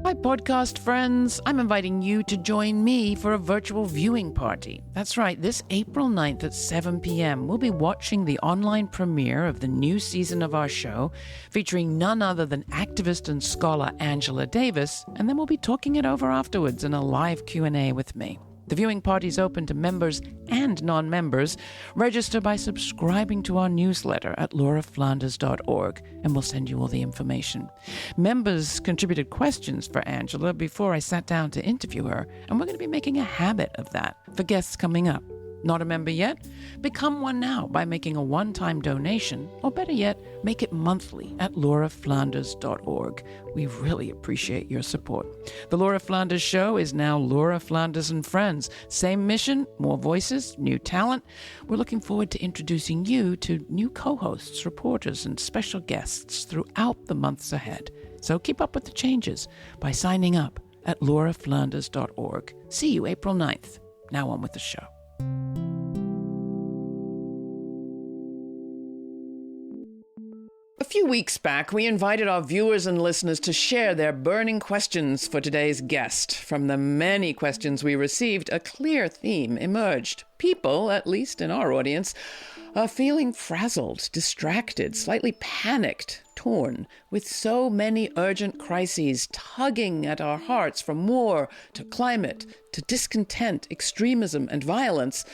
Hi, podcast friends. I'm inviting you to join me for a virtual viewing party. That's right, this April 9th at 7 p.m., we'll be watching the online premiere of the new season of our show, featuring none other than activist and scholar Angela Davis, and then we'll be talking it over afterwards in a live Q&A with me. The viewing party is open to members and non-members. Register by subscribing to our newsletter at lauraflanders.org, and we'll send you all the information. Members contributed questions for Angela before I sat down to interview her, and we're going to be making a habit of that for guests coming up. Not a member yet? Become one now by making a one-time donation, or better yet, make it monthly at lauraflanders.org. We really appreciate your support. The Laura Flanders Show is now Laura Flanders and Friends. Same mission, more voices, new talent. We're looking forward to introducing you to new co-hosts, reporters, and special guests throughout the months ahead. So keep up with the changes by signing up at lauraflanders.org. See you April 9th. Now on with the show. A few weeks back, we invited our viewers and listeners to share their burning questions for today's guest. From the many questions we received, a clear theme emerged. People, at least in our audience, are feeling frazzled, distracted, slightly panicked, torn, with so many urgent crises tugging at our hearts, from war to climate to discontent, extremism, and violence.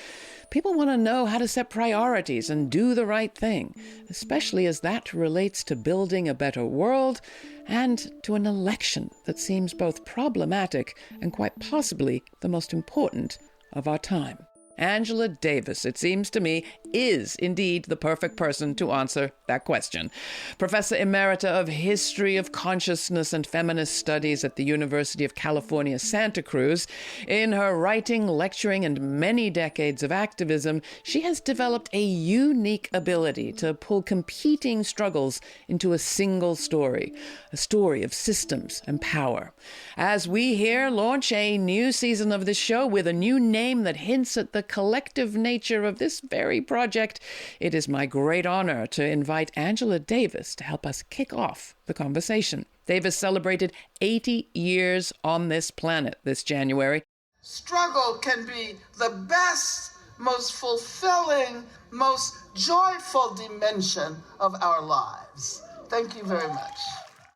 People want to know how to set priorities and do the right thing, especially as that relates to building a better world and to an election that seems both problematic and quite possibly the most important of our time. Angela Davis, it seems to me, is indeed the perfect person to answer that question. Professor Emerita of History of Consciousness and Feminist Studies at the University of California, Santa Cruz. In her writing, lecturing, and many decades of activism, she has developed a unique ability to pull competing struggles into a single story, a story of systems and power. As we here launch a new season of this show with a new name that hints at the collective nature of this very project, it is my great honor to invite Angela Davis to help us kick off the conversation. Davis celebrated 80 years on this planet this January. Struggle can be the best, most fulfilling, most joyful dimension of our lives. Thank you very much.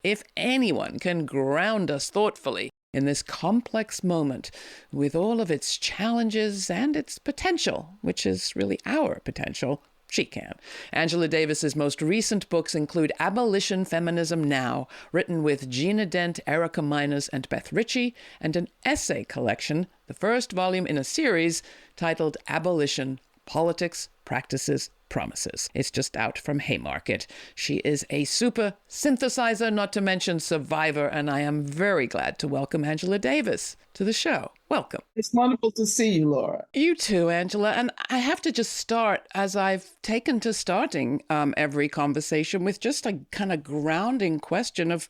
If anyone can ground us thoughtfully in this complex moment with all of its challenges and its potential, which is really our potential, she can. Angela Davis's most recent books include Abolition, Feminism Now, written with Gina Dent, Erica Miners, and Beth Ritchie, and an essay collection, the first volume in a series titled Abolition, Politics, Practices, Promises. It's just out from Haymarket. She is a super synthesizer, not to mention survivor, and I am very glad to welcome Angela Davis to the show. Welcome. It's wonderful to see you, Laura. You too, Angela. And I have to just start, as I've taken to starting every conversation, with just a kind of grounding question of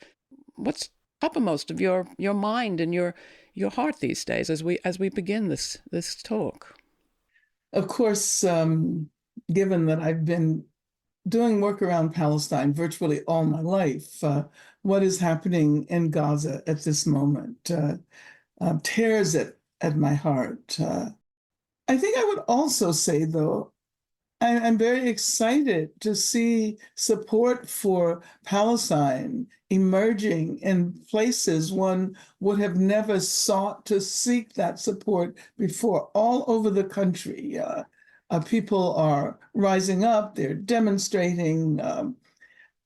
what's uppermost of your mind and your heart these days as we begin this talk. Of course, given that I've been doing work around Palestine virtually all my life, what is happening in Gaza at this moment tears at my heart. I think I would also say, though, I'm very excited to see support for Palestine emerging in places one would have never sought to seek that support before, all over the country. People are rising up, they're demonstrating.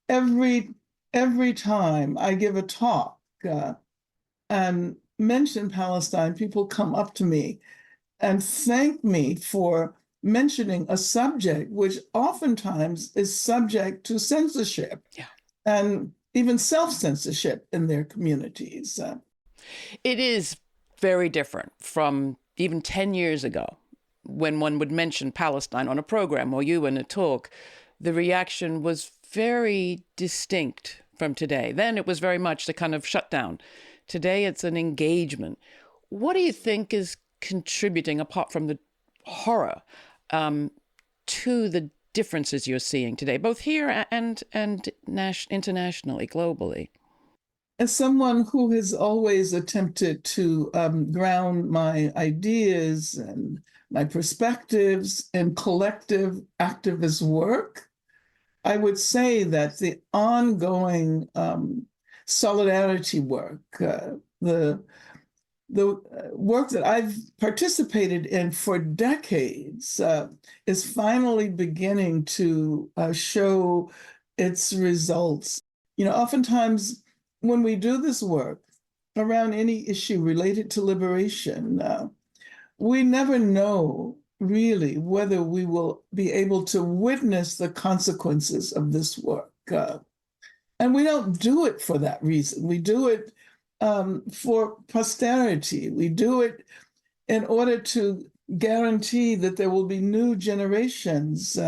Every time I give a talk and mention Palestine, people come up to me and thank me for mentioning a subject which oftentimes is subject to censorship and even self-censorship in their communities. It is very different from even 10 years ago, when one would mention Palestine on a program or you in a talk. The reaction was very distinct from today. Then it was very much the kind of shutdown. Today it's an engagement. What do you think is contributing, apart from the horror, to the differences you're seeing today, both here and internationally, globally? as someone who has always attempted to ground my ideas and my perspectives in collective activist work, I would say that the ongoing solidarity work, the work that I've participated in for decades is finally beginning to show its results. Oftentimes when we do this work around any issue related to liberation, we never know really whether we will be able to witness the consequences of this work. And we don't do it for that reason. We do it for posterity. We do it in order to guarantee that there will be new generations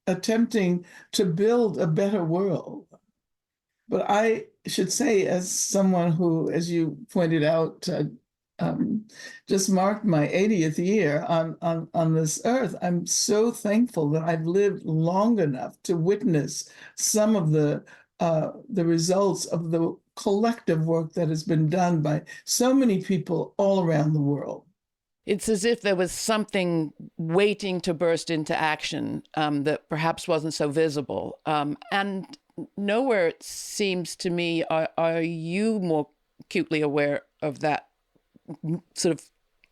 attempting to build a better world. But I should say, as someone who, as you pointed out, just marked my 80th year on this earth, I'm so thankful that I've lived long enough to witness some of the results of the collective work that has been done by so many people all around the world. It's as if there was something waiting to burst into action that perhaps wasn't so visible. And nowhere, it seems to me, are you more acutely aware of that sort of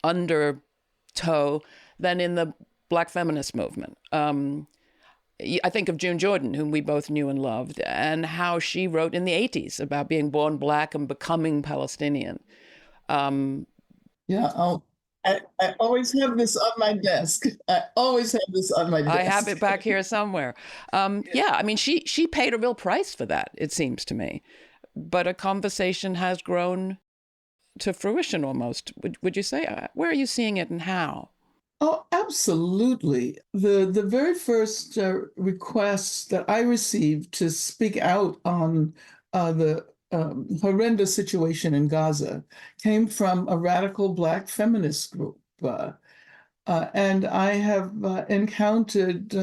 undertow than in the Black feminist movement. I think of June Jordan, whom we both knew and loved, and how she wrote in the 80s about being born Black and becoming Palestinian. Yeah, I always have this on my desk. I always have this on my desk. I have it back here somewhere. Yeah, I mean, she paid a real price for that, it seems to me. But a conversation has grown to fruition almost. Would you say? Where are you seeing it and how? Oh, absolutely. The very first request that I received to speak out on the horrendous situation in Gaza came from a radical Black feminist group. And I have encountered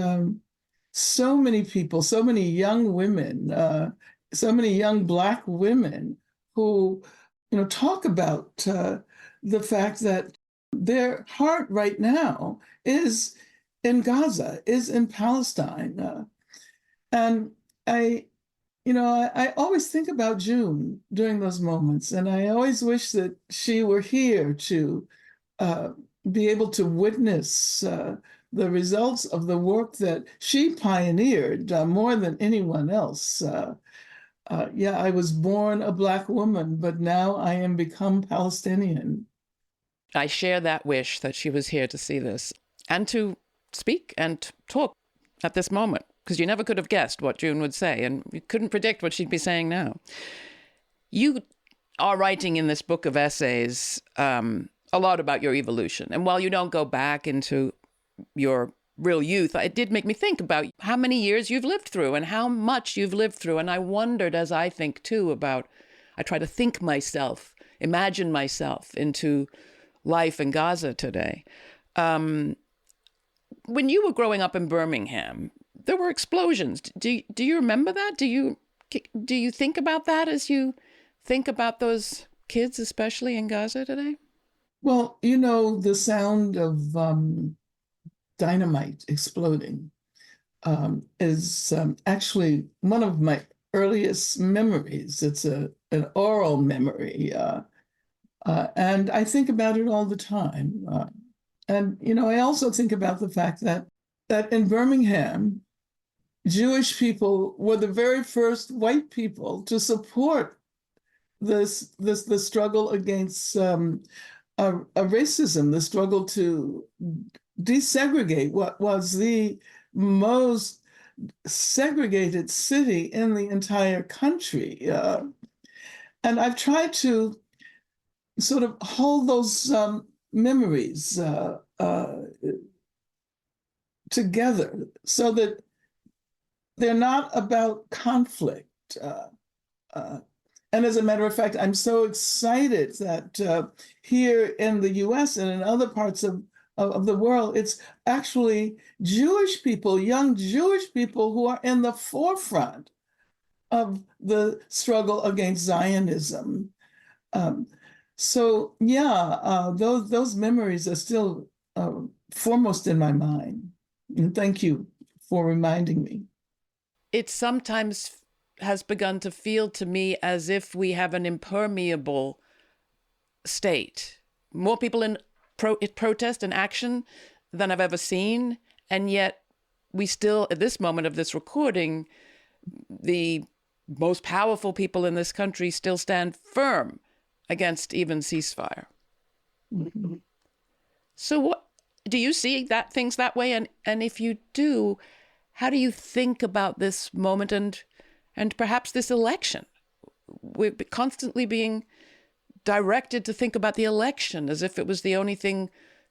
so many people, so many young women, so many young Black women who, talk about the fact that their heart right now is in Gaza, is in Palestine. And I always think about June during those moments, and I always wish that she were here to be able to witness the results of the work that she pioneered more than anyone else. Yeah, I was born a Black woman, but now I am become Palestinian. I share that wish that she was here to see this and to speak and talk at this moment, because you never could have guessed what June would say, and you couldn't predict what she'd be saying now. You are writing in this book of essays a lot about your evolution. And while you don't go back into your real youth, it did make me think about how many years you've lived through and how much you've lived through. And I wondered, as I think too, about, I try to think myself, imagine myself into life in Gaza today. When you were growing up in Birmingham, there were explosions. Do you remember that? Do you think about that as you think about those kids, especially in Gaza today? Well, the sound of dynamite exploding is actually one of my earliest memories. It's an oral memory. And I think about it all the time. And I also think about the fact that in Birmingham, Jewish people were the very first white people to support the struggle against racism, the struggle to desegregate what was the most segregated city in the entire country. And I've tried to sort of hold those memories together so that they're not about conflict. And as a matter of fact, I'm so excited that here in the US and in other parts of the world, it's actually Jewish people, young Jewish people, who are in the forefront of the struggle against Zionism. Um, those memories are still foremost in my mind. And thank you for reminding me. It sometimes has begun to feel to me as if we have an impermeable state. More people in protest and action than I've ever seen. And yet we still, at this moment of this recording, the most powerful people in this country still stand firm against even ceasefire. Mm-hmm. So what do you see things that way? And if you do, how do you think about this moment and perhaps this election? We're constantly being directed to think about the election as if it was the only thing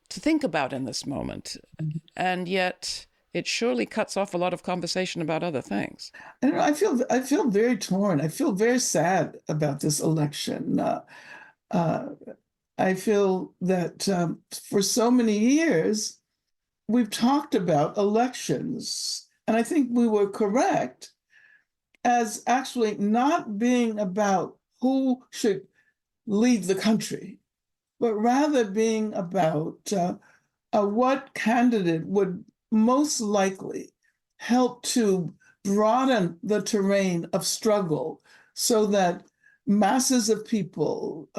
to think about in this moment. Mm-hmm. And yet it surely cuts off a lot of conversation about other things. And I feel very torn. I feel very sad about this election. I feel that for so many years, we've talked about elections, and I think we were correct as actually not being about who should lead the country, but rather being about what candidate would most likely help to broaden the terrain of struggle so that masses of people,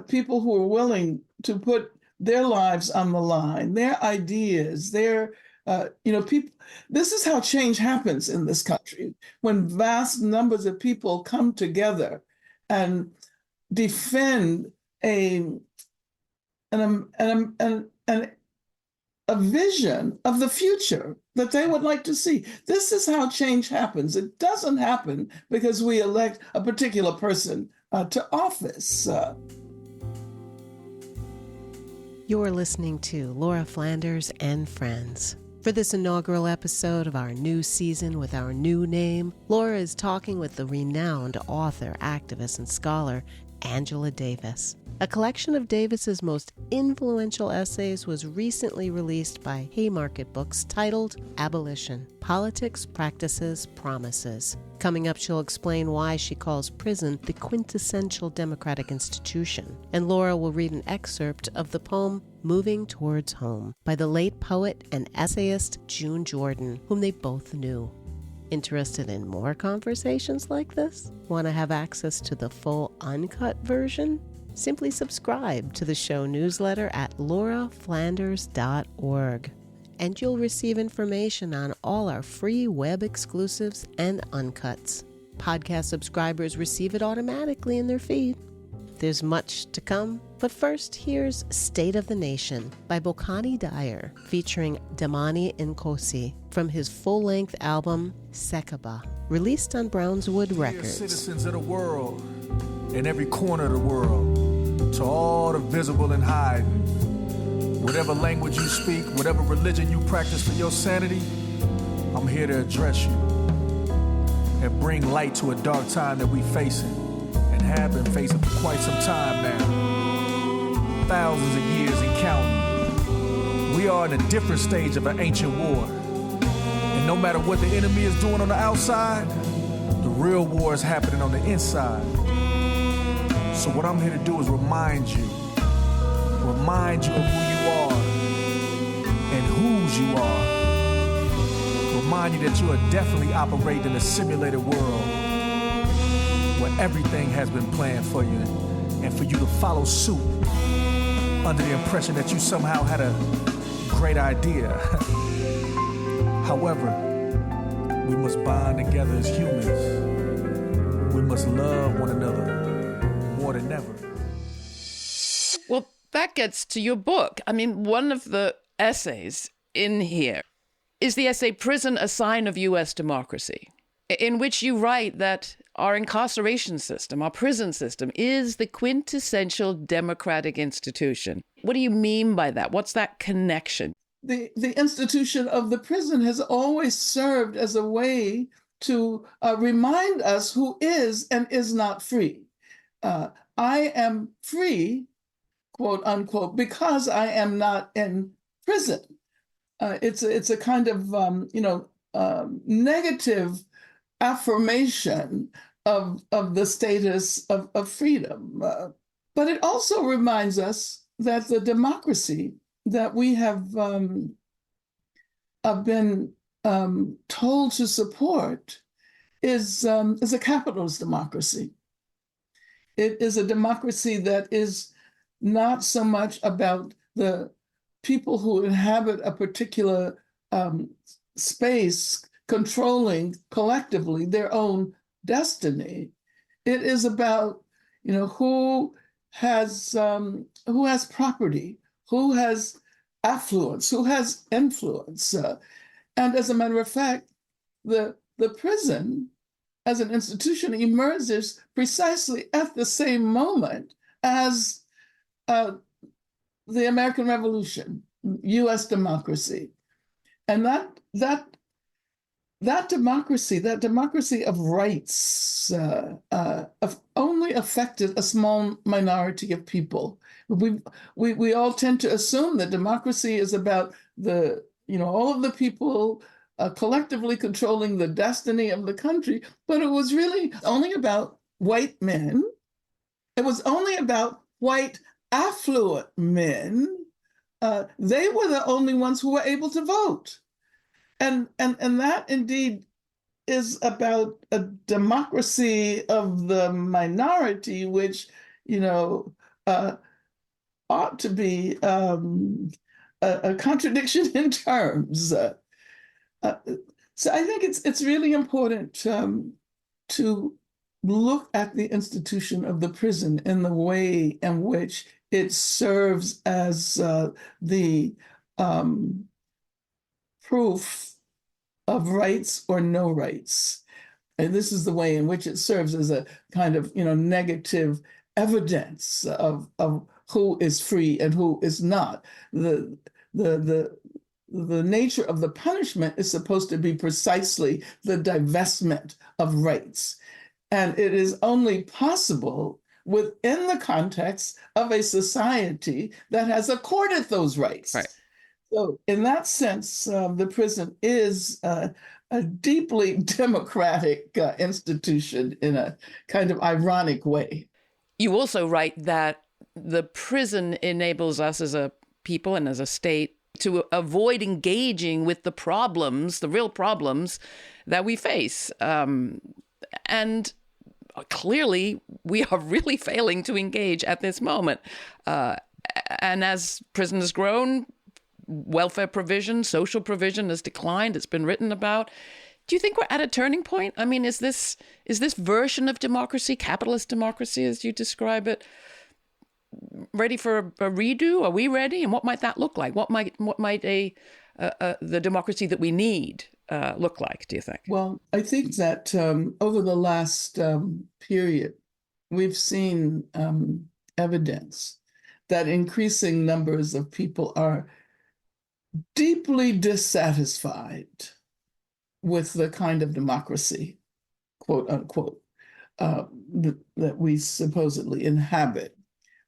people who are willing to put their lives on the line, their ideas, people. This is how change happens in this country, when vast numbers of people come together and defend a vision of the future that they would like to see. This is how change happens. It doesn't happen because we elect a particular person to office. You're listening to Laura Flanders and Friends. For this inaugural episode of our new season with our new name, Laura is talking with the renowned author, activist, and scholar, Angela Davis. A collection of Davis's most influential essays was recently released by Haymarket Books titled Abolition: Politics, Practices, Promises. Coming up, she'll explain why she calls prison the quintessential democratic institution. And Laura will read an excerpt of the poem Moving Towards Home by the late poet and essayist June Jordan, whom they both knew. Interested in more conversations like this? Want to have access to the full uncut version? Simply subscribe to the show newsletter at lauraflanders.org, and you'll receive information on all our free web exclusives and uncuts. Podcast subscribers receive it automatically in their feed. There's much to come, but first here's State of the Nation by Bokani Dyer, featuring Damani Nkosi from his full-length album Sekaba, released on Brownswood Records. Dear citizens of the world, in every corner of the world, to all the visible and hiding, whatever language you speak, whatever religion you practice for your sanity, I'm here to address you and bring light to a dark time that we facing and have been facing for quite some time now. Thousands of years and counting. We are in a different stage of an ancient war. And no matter what the enemy is doing on the outside, the real war is happening on the inside. So what I'm here to do is remind you of who you are and whose you are. Remind you that you are definitely operating in a simulated world where everything has been planned for you, and for you to follow suit under the impression that you somehow had a great idea. However, we must bond together as humans. We must love one another more than ever. Well, that gets to your book. I mean, one of the essays in here is the essay Prison, a Sign of U.S. Democracy, in which you write that our incarceration system, our prison system, is the quintessential democratic institution. What do you mean by that? What's that connection? The institution of the prison has always served as a way to remind us who is and is not free. I am free, quote unquote, because I am not in prison. It's a kind of negative affirmation of the status of freedom. But it also reminds us that the democracy that we have been told to support is a capitalist democracy. It is a democracy that is not so much about the people who inhabit a particular space controlling collectively their own destiny. It is about, who has property, who has affluence, who has influence. And as a matter of fact, the prison as an institution emerges precisely at the same moment as the American Revolution, U.S. democracy. And that democracy of rights only affected a small minority of people. We all tend to assume that democracy is about all of the people collectively controlling the destiny of the country, but it was really only about white men. It was only about white affluent men. They were the only ones who were able to vote. And that indeed is about a democracy of the minority, which, ought to be a contradiction in terms. So I think it's really important to look at the institution of the prison in the way in which it serves as the proof of rights or no rights. And this is the way in which it serves as a kind of, negative evidence of who is free and who is not. The nature of the punishment is supposed to be precisely the divestment of rights. And it is only possible within the context of a society that has accorded those rights. Right. So in that sense, the prison is a deeply democratic institution in a kind of ironic way. You also write that the prison enables us as a people and as a state to avoid engaging with the problems, the real problems that we face. And clearly, we are really failing to engage at this moment. And as prison has grown, welfare provision, social provision has declined. It's been written about. Do you think we're at a turning point? I mean, is this version of democracy, capitalist democracy, as you describe it, ready for a redo? Are we ready? And what might that look like? What might the democracy that we need look like, do you think? Well, I think that over the last period, we've seen evidence that increasing numbers of people are deeply dissatisfied with the kind of democracy, quote unquote, that we supposedly inhabit.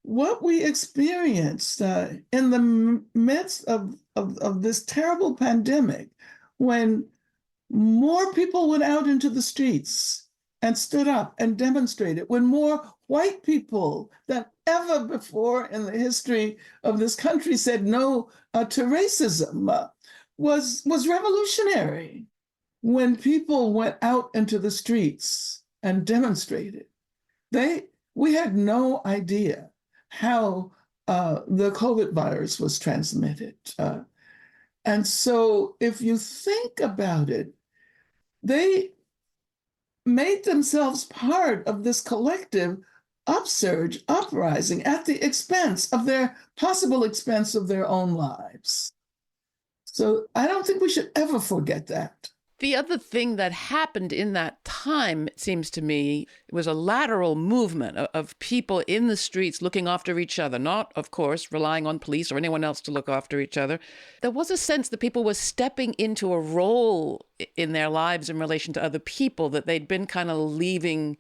What we experienced in the midst of this terrible pandemic, when more people went out into the streets and stood up and demonstrated, when more white people than ever before in the history of this country said no to racism, was revolutionary. When people went out into the streets and demonstrated, we had no idea how the COVID virus was transmitted. And so if you think about it, they made themselves part of this collective upsurge, uprising at the expense of their possible expense of their own lives. So I don't think we should ever forget that. The other thing that happened in that time, it seems to me, was a lateral movement of people in the streets looking after each other, not, of course, relying on police or anyone else to look after each other. There was a sense that people were stepping into a role in their lives in relation to other people that they'd been kind of leaving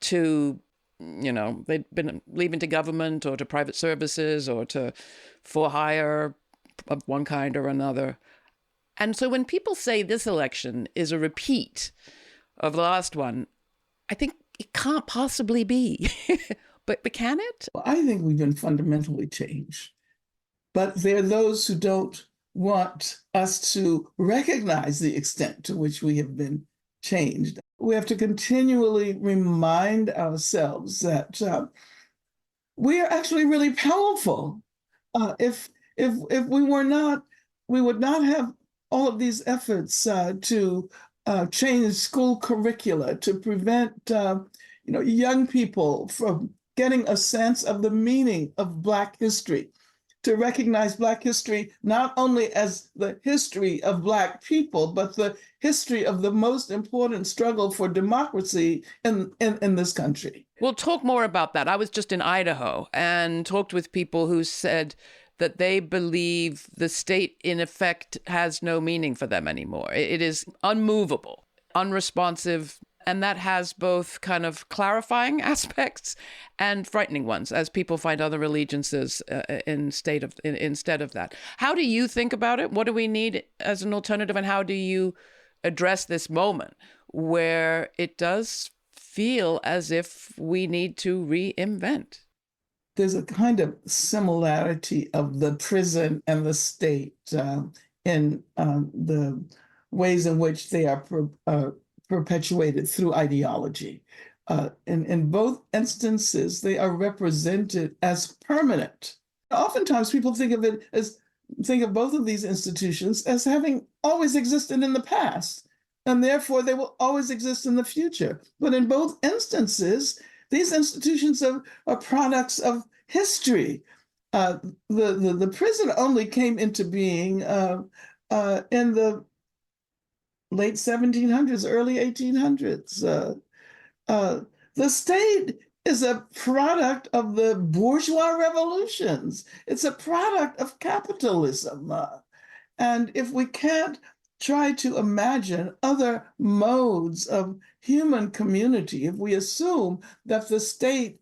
to, they'd been leaving to government or to private services or to for hire of one kind or another. And so when people say this election is a repeat of the last one, I think it can't possibly be. but can it? Well, I think we've been fundamentally changed. But there are those who don't want us to recognize the extent to which we have been changed. We have to continually remind ourselves that we are actually really powerful. If we were not, we would not have all of these efforts to change school curricula to prevent young people from getting a sense of the meaning of Black history, to recognize Black history not only as the history of Black people, but the history of the most important struggle for democracy in this country. We'll talk more about that. I was just in Idaho and talked with people who said that they believe the state, in effect, has no meaning for them anymore. It is unmovable, unresponsive, and that has both kind of clarifying aspects and frightening ones as people find other allegiances instead of that. How do you think about it? What do we need as an alternative, and how do you address this moment where it does feel as if we need to reinvent? There's a kind of similarity of the prison and the state in the ways in which they are perpetuated through ideology. In both instances, they are represented as permanent. Oftentimes, people think of both of these institutions as having always existed in the past, and therefore they will always exist in the future. But in both instances, these institutions are products of history. The prison only came into being in the late 1700s, early 1800s. The state is a product of the bourgeois revolutions. It's a product of capitalism. And if we can't try to imagine other modes of human community, if we assume that the state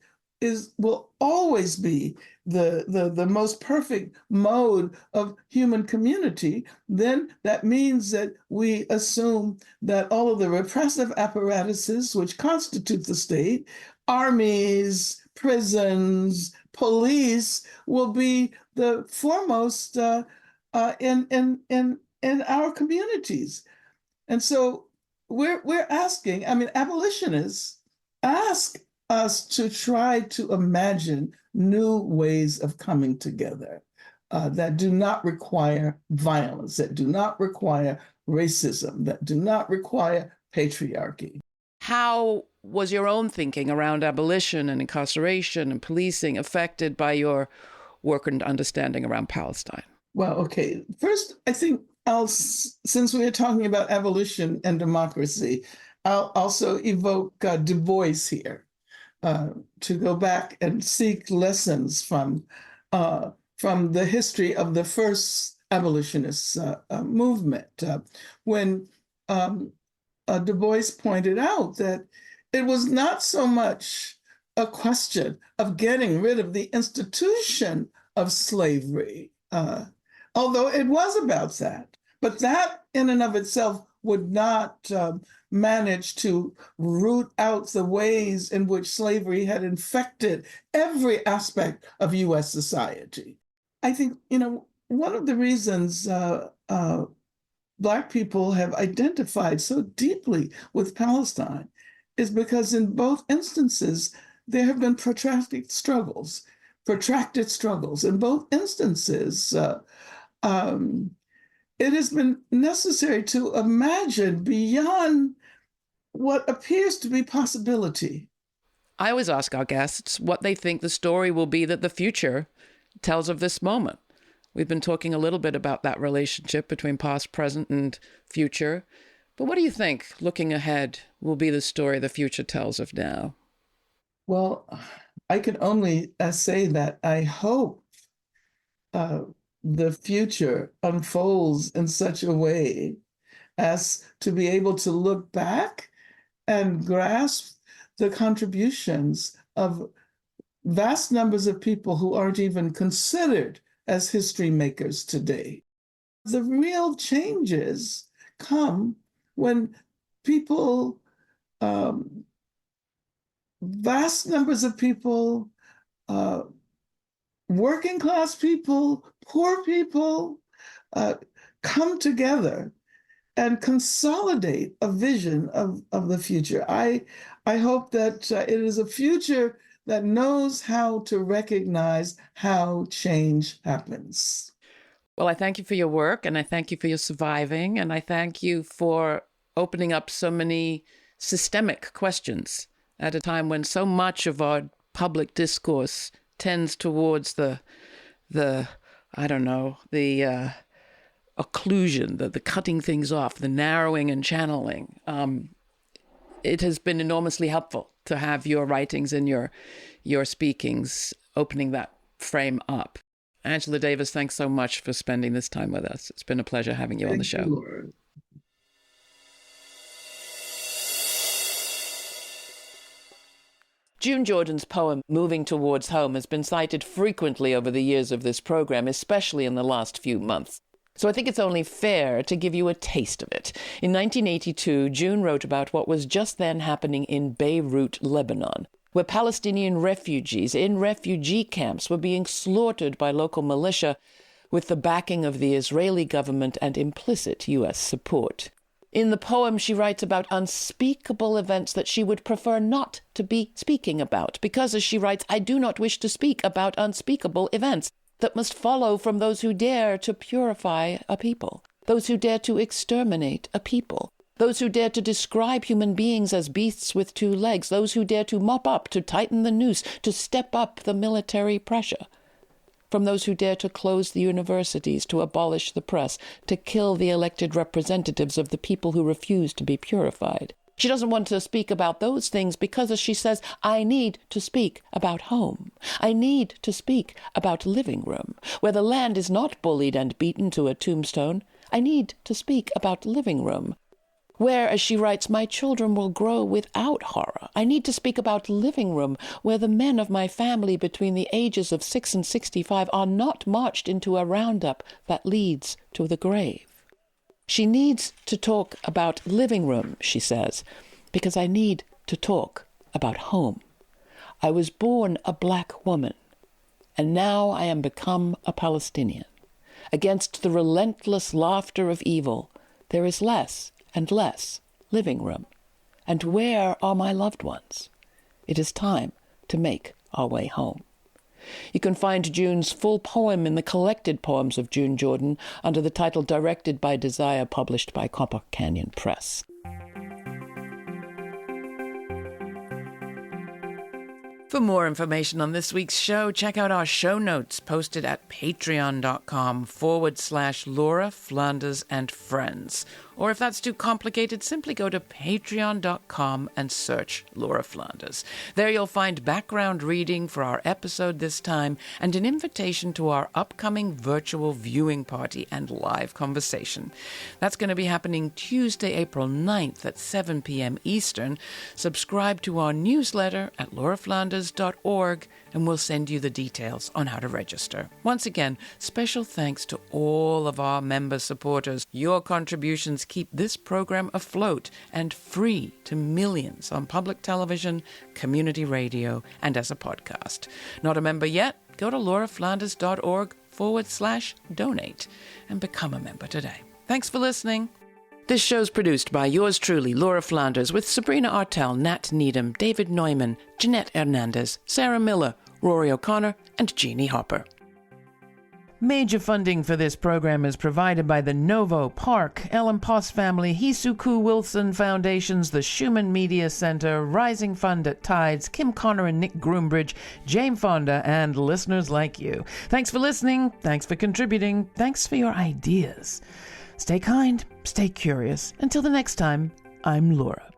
will always be the most perfect mode of human community, then that means that we assume that all of the repressive apparatuses which constitute the state, armies, prisons, police, will be the foremost in our communities. And so we're asking, abolitionists ask us to try to imagine new ways of coming together that do not require violence, that do not require racism, that do not require patriarchy. How was your own thinking around abolition and incarceration and policing affected by your work and understanding around Palestine? Well, okay. First, I think since we are talking about abolition and democracy, I'll also evoke Du Bois here. To go back and seek lessons from the history of the first abolitionist movement, when Du Bois pointed out that it was not so much a question of getting rid of the institution of slavery, although it was about that, but that in and of itself would not manage to root out the ways in which slavery had infected every aspect of U.S. society. I think, one of the reasons Black people have identified so deeply with Palestine is because in both instances, there have been protracted struggles. In both instances, it has been necessary to imagine beyond what appears to be possibility. I always ask our guests what they think the story will be that the future tells of this moment. We've been talking a little bit about that relationship between past, present, and future. But what do you think, looking ahead, will be the story the future tells of now? Well, I can only say that I hope the future unfolds in such a way as to be able to look back and grasp the contributions of vast numbers of people who aren't even considered as history makers today. The real changes come when people vast numbers of people, working class people, poor people, come together and consolidate a vision of the future. I hope that it is a future that knows how to recognize how change happens. Well, I thank you for your work, and I thank you for your surviving, and I thank you for opening up so many systemic questions at a time when so much of our public discourse tends towards the occlusion, the cutting things off, the narrowing and channeling. It has been enormously helpful to have your writings and your speakings opening that frame up. Angela Davis, thanks so much for spending this time with us. It's been a pleasure having you on the show. Thank you, Laura. June Jordan's poem, Moving Towards Home, has been cited frequently over the years of this program, especially in the last few months. So I think it's only fair to give you a taste of it. In 1982, June wrote about what was just then happening in Beirut, Lebanon, where Palestinian refugees in refugee camps were being slaughtered by local militia with the backing of the Israeli government and implicit U.S. support. In the poem, she writes about unspeakable events that she would prefer not to be speaking about, because, as she writes, I do not wish to speak about unspeakable events that must follow from those who dare to purify a people, those who dare to exterminate a people, those who dare to describe human beings as beasts with two legs, those who dare to mop up, to tighten the noose, to step up the military pressure, from those who dare to close the universities, to abolish the press, to kill the elected representatives of the people who refuse to be purified. She doesn't want to speak about those things because, as she says, I need to speak about home. I need to speak about living room, where the land is not bullied and beaten to a tombstone. I need to speak about living room, where, as she writes, my children will grow without horror. I need to speak about living room, where the men of my family between the ages of 6 and 65 are not marched into a roundup that leads to the grave. She needs to talk about living room, she says, because I need to talk about home. I was born a black woman, and now I am become a Palestinian. Against the relentless laughter of evil, there is less and less living room. And where are my loved ones? It is time to make our way home. You can find June's full poem in the collected poems of June Jordan under the title Directed by Desire, published by Copper Canyon Press. For more information on this week's show, check out our show notes posted at patreon.com/Laura Flanders and Friends. Or if that's too complicated, simply go to patreon.com and search Laura Flanders. There you'll find background reading for our episode this time and an invitation to our upcoming virtual viewing party and live conversation. That's going to be happening Tuesday, April 9th at 7 p.m. Eastern. Subscribe to our newsletter at lauraflanders.org and we'll send you the details on how to register. Once again, special thanks to all of our member supporters. Your contributions keep this program afloat and free to millions on public television, community radio, and as a podcast. Not a member yet? Go to lauraflanders.org/donate and become a member today. Thanks for listening. This show's produced by yours truly, Laura Flanders, with Sabrina Artel, Nat Needham, David Neumann, Jeanette Hernandez, Sarah Miller, Rory O'Connor, and Jeannie Hopper. Major funding for this program is provided by the Novo, Park, Ellen Poss Family, Hisuku Wilson Foundations, the Schumann Media Center, Rising Fund at Tides, Kim Connor and Nick Groombridge, Jane Fonda, and listeners like you. Thanks for listening. Thanks for contributing. Thanks for your ideas. Stay kind. Stay curious. Until the next time, I'm Laura.